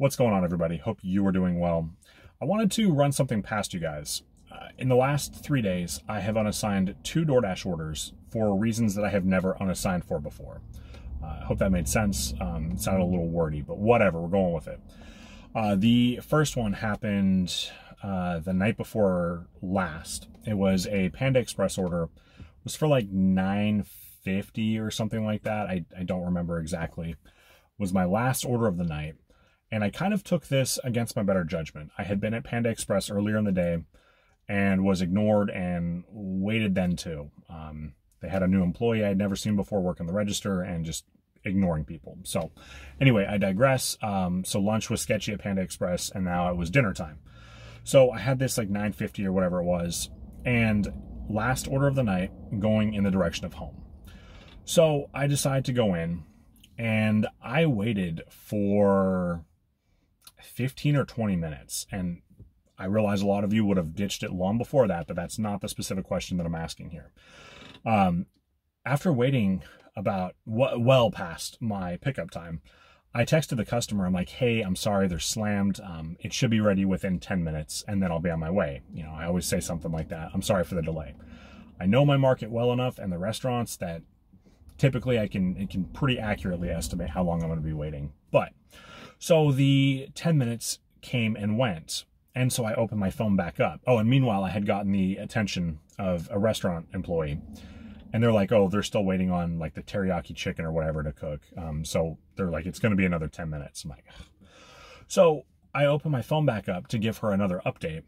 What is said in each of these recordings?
What's going on, everybody? Hope you are doing well. I wanted to run something past you guys. In the last 3 days, I have unassigned 2 DoorDash orders for reasons that I have never unassigned for before. I hope that made sense. It sounded a little wordy, but whatever, we're going with it. The first one happened the night before last. It was a Panda Express order. It was for like $9.50 or something like that. I don't remember exactly. It was my last order of the night. And I kind of took this against my better judgment. I had been at Panda Express earlier in the day and was ignored and waited then too. They had a new employee I'd never seen before working the register and just ignoring people. So anyway, I digress. So lunch was sketchy at Panda Express and now it was dinner time. So I had this like $9.50 or whatever it was, and last order of the night going in the direction of home. So I decided to go in and I waited for 15 or 20 minutes. And I realize a lot of you would have ditched it long before that, but that's not the specific question that I'm asking here. After waiting about well past my pickup time, I texted the customer. I'm like, hey, I'm sorry, they're slammed. It should be ready within 10 minutes and then I'll be on my way. You know, I always say something like that. I'm sorry for the delay. I know my market well enough and the restaurants that typically it can pretty accurately estimate how long I'm going to be waiting. But so the 10 minutes came and went. And so I opened my phone back up. Oh, and meanwhile, I had gotten the attention of a restaurant employee. And they're like, oh, they're still waiting on like the teriyaki chicken or whatever to cook. So they're like, it's going to be another 10 minutes. I'm like, ugh. So I opened my phone back up to give her another update.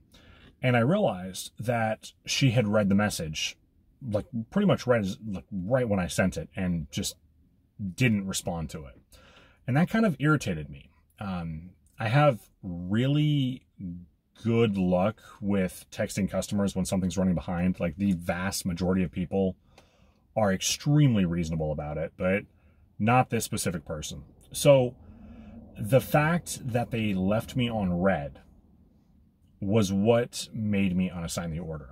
And I realized that she had read the message, like pretty much right when I sent it, and just didn't respond to it. And that kind of irritated me. I have really good luck with texting customers when something's running behind. Like the vast majority of people are extremely reasonable about it, but not this specific person. So the fact that they left me on red was what made me unassign the order.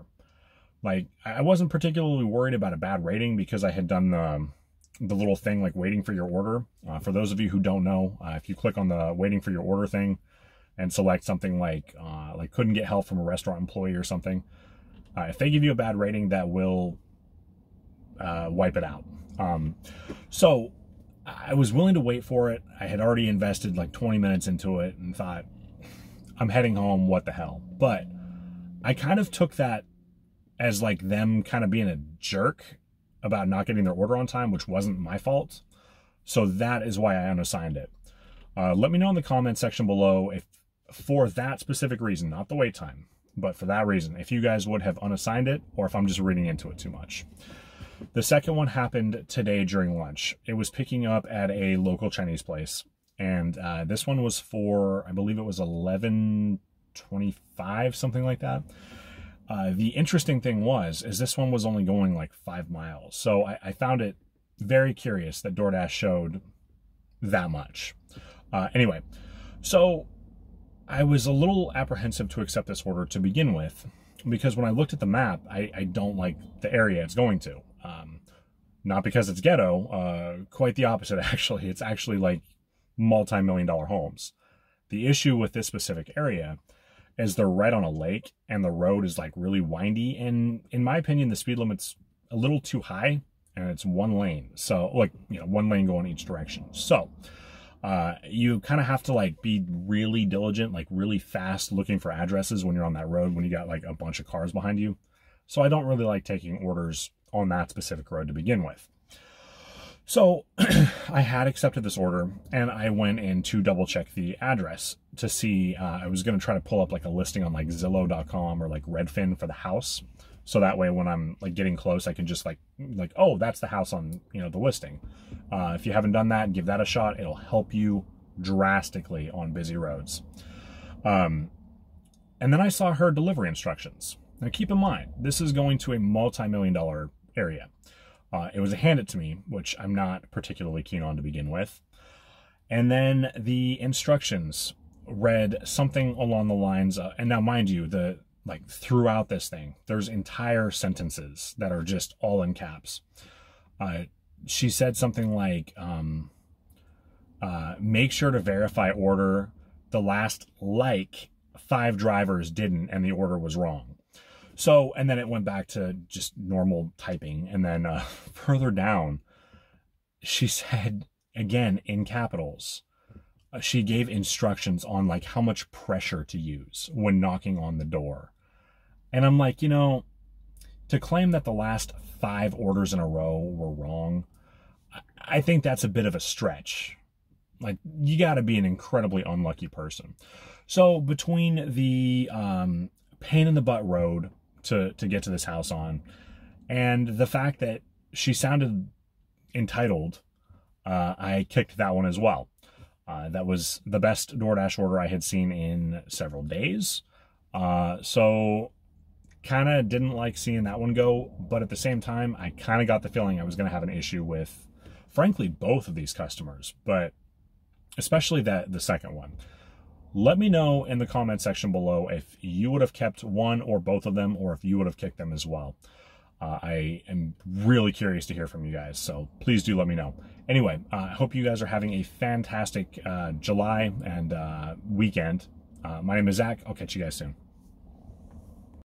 Like, I wasn't particularly worried about a bad rating because I had done the little thing like waiting for your order. For those of you who don't know, if you click on the waiting for your order thing and select something like couldn't get help from a restaurant employee or something, if they give you a bad rating, that will wipe it out. So I was willing to wait for it. I had already invested like 20 minutes into it and thought, I'm heading home, what the hell? But I kind of took that as like them kind of being a jerk about not getting their order on time, which wasn't my fault. So that is why I unassigned it. Let me know in the comment section below if for that specific reason, not the wait time, but for that reason, if you guys would have unassigned it or if I'm just reading into it too much. The second one happened today during lunch. It was picking up at a local Chinese place. And this one was for, I believe it was $11.25, something like that. The interesting thing is this one was only going like 5 miles. So I found it very curious that DoorDash showed that much. Anyway, so I was a little apprehensive to accept this order to begin with, because when I looked at the map, I don't like the area it's going to. Not because it's ghetto, quite the opposite actually. It's actually like multi-million-dollar homes. The issue with this specific area is they're right on a lake and the road is like really windy, and in my opinion the speed limit's a little too high and it's 1 lane. So like, you know, 1 lane going each direction. So you kind of have to like be really diligent, like really fast looking for addresses when you're on that road when you got like a bunch of cars behind you. So I don't really like taking orders on that specific road to begin with. So I had accepted this order and I went in to double check the address to see, I was going to try to pull up like a listing on like Zillow.com or like Redfin for the house. So that way when I'm like getting close, I can just like, oh, that's the house on, you know, the listing. If you haven't done that, give that a shot. It'll help you drastically on busy roads. And then I saw her delivery instructions. Now keep in mind, this is going to a multi-million-dollar area. It was a hand it to me, which I'm not particularly keen on to begin with. And then the instructions read something along the lines of, and now mind you, like throughout this thing, there's entire sentences that are just all in caps. She said something like, make sure to verify order the last, like, 5 drivers didn't, and the order was wrong. So, and then it went back to just normal typing. And then further down, she said, again, in capitals, she gave instructions on like how much pressure to use when knocking on the door. And I'm like, you know, to claim that the last 5 orders in a row were wrong, I think that's a bit of a stretch. Like, you got to be an incredibly unlucky person. So between the pain in the butt road to get to this house on, and the fact that she sounded entitled, I kicked that one as well. That was the best DoorDash order I had seen in several days. So kind of didn't like seeing that one go, but at the same time, I kind of got the feeling I was going to have an issue with, frankly, both of these customers, but especially the second one. Let me know in the comment section below if you would have kept one or both of them, or if you would have kicked them as well. I am really curious to hear from you guys, so please do let me know. Anyway, I hope you guys are having a fantastic July and weekend. My name is Zach. I'll catch you guys soon.